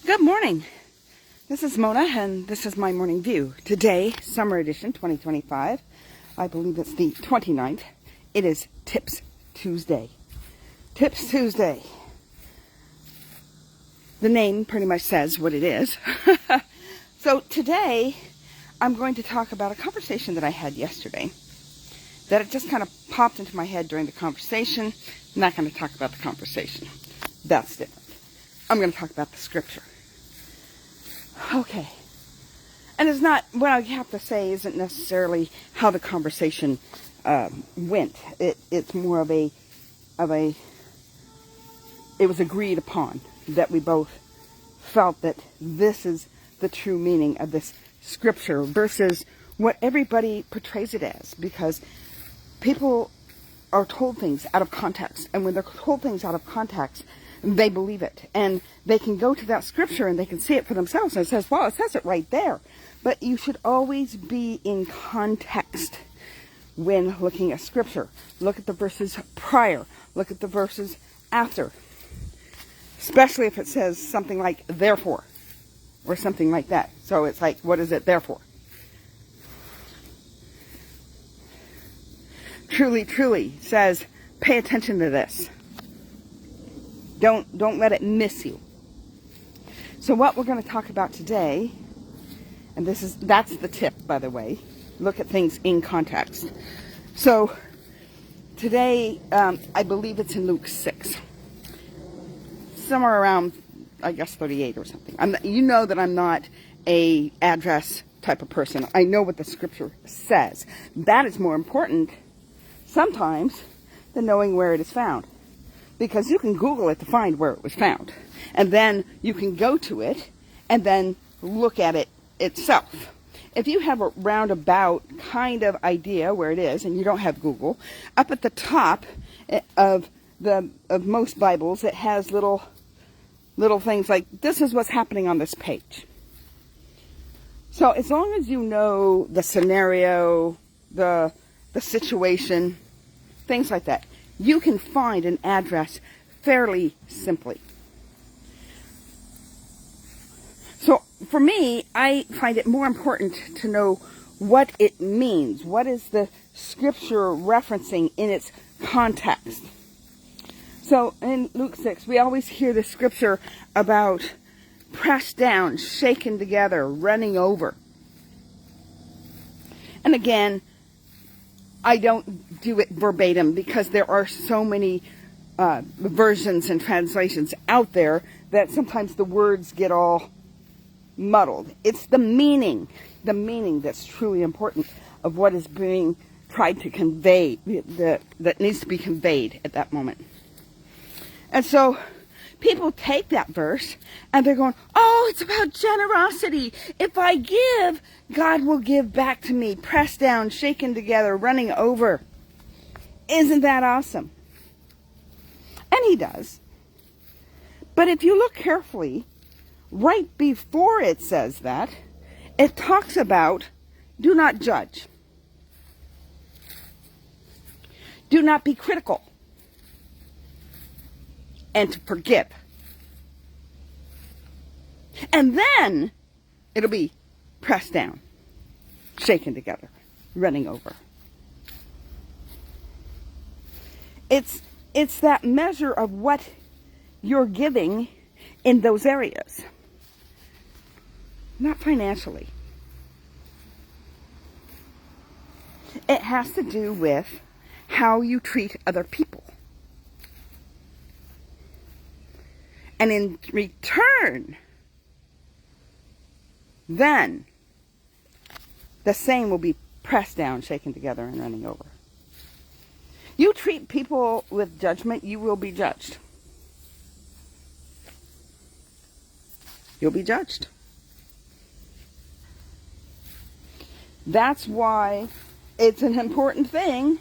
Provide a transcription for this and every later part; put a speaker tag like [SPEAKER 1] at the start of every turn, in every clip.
[SPEAKER 1] Good morning. This is Mona, and this is my morning view. Today, summer edition 2025. I believe it's the 29th. It is Tips Tuesday. Tips Tuesday. The name pretty much says what it is. So today, I'm going to talk about a conversation that I had yesterday. That it just kind of popped into my head during the conversation. I'm not going to talk about the conversation. That's different. I'm going to talk about the scripture. Okay. And it's not, what I have to say isn't necessarily how the conversation went. It's more of a, it was agreed upon that we both felt that this is the true meaning of this scripture versus what everybody portrays it as. Because people are told things out of context. And when they're told things out of context, they believe it. And they can go to that scripture and they can see it for themselves. And it says, well, it says it right there. But you should always be in context when looking at scripture. Look at the verses prior. Look at the verses after. Especially if it says something like, therefore. Or something like that. So it's like, what is it therefore? Truly, truly says, pay attention to this. Don't let it miss you. So what we're going to talk about today, and that's the tip, by the way. Look at things in context. So today, I believe it's in Luke 6. Somewhere around, I guess, 38 or something. You know that I'm not a address type of person. I know what the scripture says. That is more important sometimes than knowing where it is found. Because you can Google it to find where it was found. And then you can go to it and then look at it itself. If you have a roundabout kind of idea where it is and you don't have Google, up at the top of most Bibles it has little things like, this is what's happening on this page. So as long as you know the scenario, the situation, things like that, you can find an address fairly simply. So for me, I find it more important to know what it means. What is the scripture referencing in its context? So in Luke 6, we always hear the scripture about pressed down, shaken together, running over. And again, I don't do it verbatim because there are so many versions and translations out there that sometimes the words get all muddled. It's the meaning that's truly important of what is being tried to convey, that needs to be conveyed at that moment. And so people take that verse and they're going, oh, it's about generosity. If I give, God will give back to me, pressed down, shaken together, running over. Isn't that awesome? And he does. But if you look carefully, right before it says that, it talks about do not judge. Do not be critical. And to forgive. And then it'll be pressed down, shaken together, running over. It's that measure of what you're giving in those areas. Not financially. It has to do with how you treat other people. And in return, then the same will be pressed down, shaken together, and running over. You treat people with judgment, you will be judged. You'll be judged. That's why it's an important thing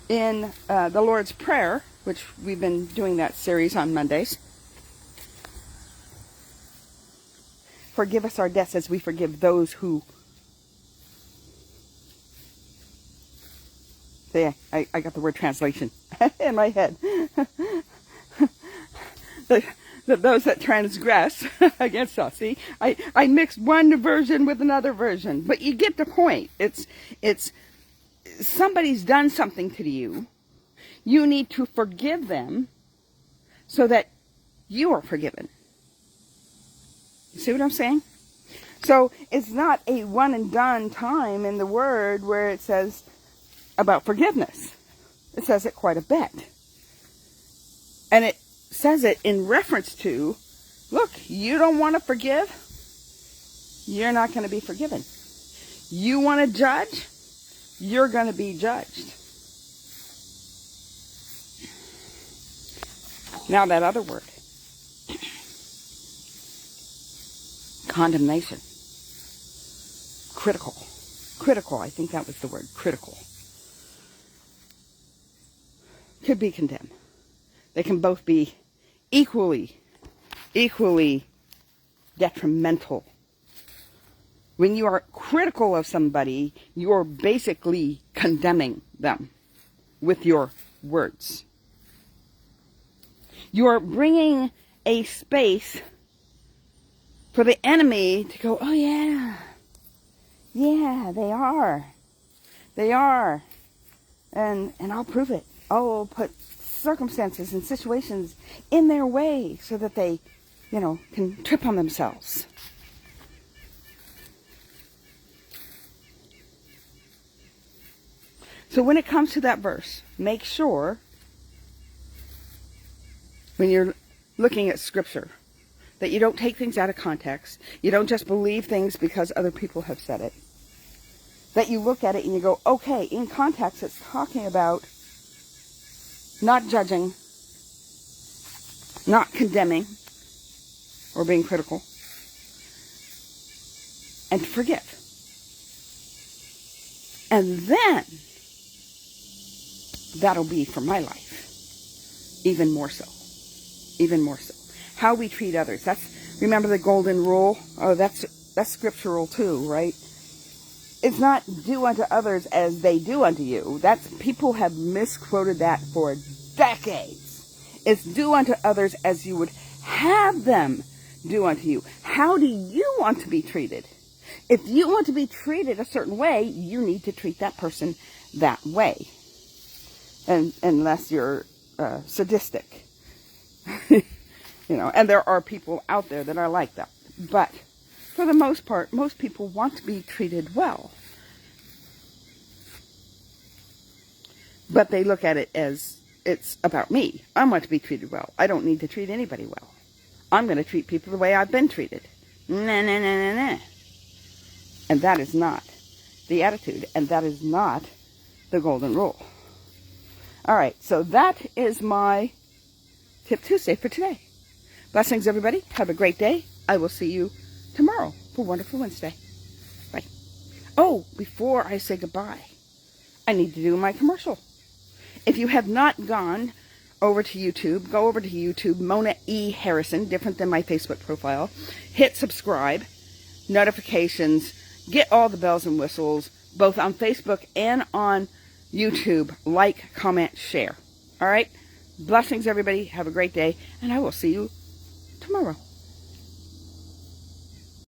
[SPEAKER 1] in the Lord's Prayer, which we've been doing that series on Mondays. Forgive us our debts as we forgive those who... See, I got the word translation in my head. those that transgress against us. See, I mixed one version with another version, but you get the point. It's somebody's done something to you. You need to forgive them so that you are forgiven. You see what I'm saying? So it's not a one and done time in the Word where it says about forgiveness. It says it quite a bit. And it says it in reference to, look, you don't want to forgive, you're not going to be forgiven. You want to judge, you're going to be judged. Now that other word, condemnation. Critical, I think that was the word, critical. Could be condemned. They can both be equally detrimental. When you are critical of somebody, you're basically condemning them with your words. You're bringing a space for the enemy to go, oh yeah, they are, and I'll prove it. I'll put circumstances and situations in their way so that they, can trip on themselves. So when it comes to that verse, make sure when you're looking at Scripture that you don't take things out of context. You don't just believe things because other people have said it. That you look at it and you go, okay, in context it's talking about not judging, not condemning, or being critical, and to forgive. And then, that'll be for my life, even more so. Even more so. How we treat others. Remember the golden rule? Oh, that's scriptural too, right? It's not do unto others as they do unto you. People have misquoted that for decades. It's do unto others as you would have them do unto you. How do you want to be treated? If you want to be treated a certain way, you need to treat that person that way. And unless you're sadistic. And there are people out there that are like that. But for the most part, most people want to be treated well. But they look at it as it's about me. I want to be treated well. I don't need to treat anybody well. I'm going to treat people the way I've been treated. Nah. And that is not the attitude. And that is not the golden rule. All right, so that is my Tip Tuesday for today. Blessings, everybody. Have a great day. I will see you tomorrow for Wonderful Wednesday. Bye. Oh, before I say goodbye, I need to do my commercial. If you have not gone over to YouTube, go over to YouTube, Mona E. Harrison, different than my Facebook profile. Hit subscribe, notifications, get all the bells and whistles, both on Facebook and on YouTube. Like, comment, share. All right? Blessings, everybody. Have a great day, and I will see you tomorrow.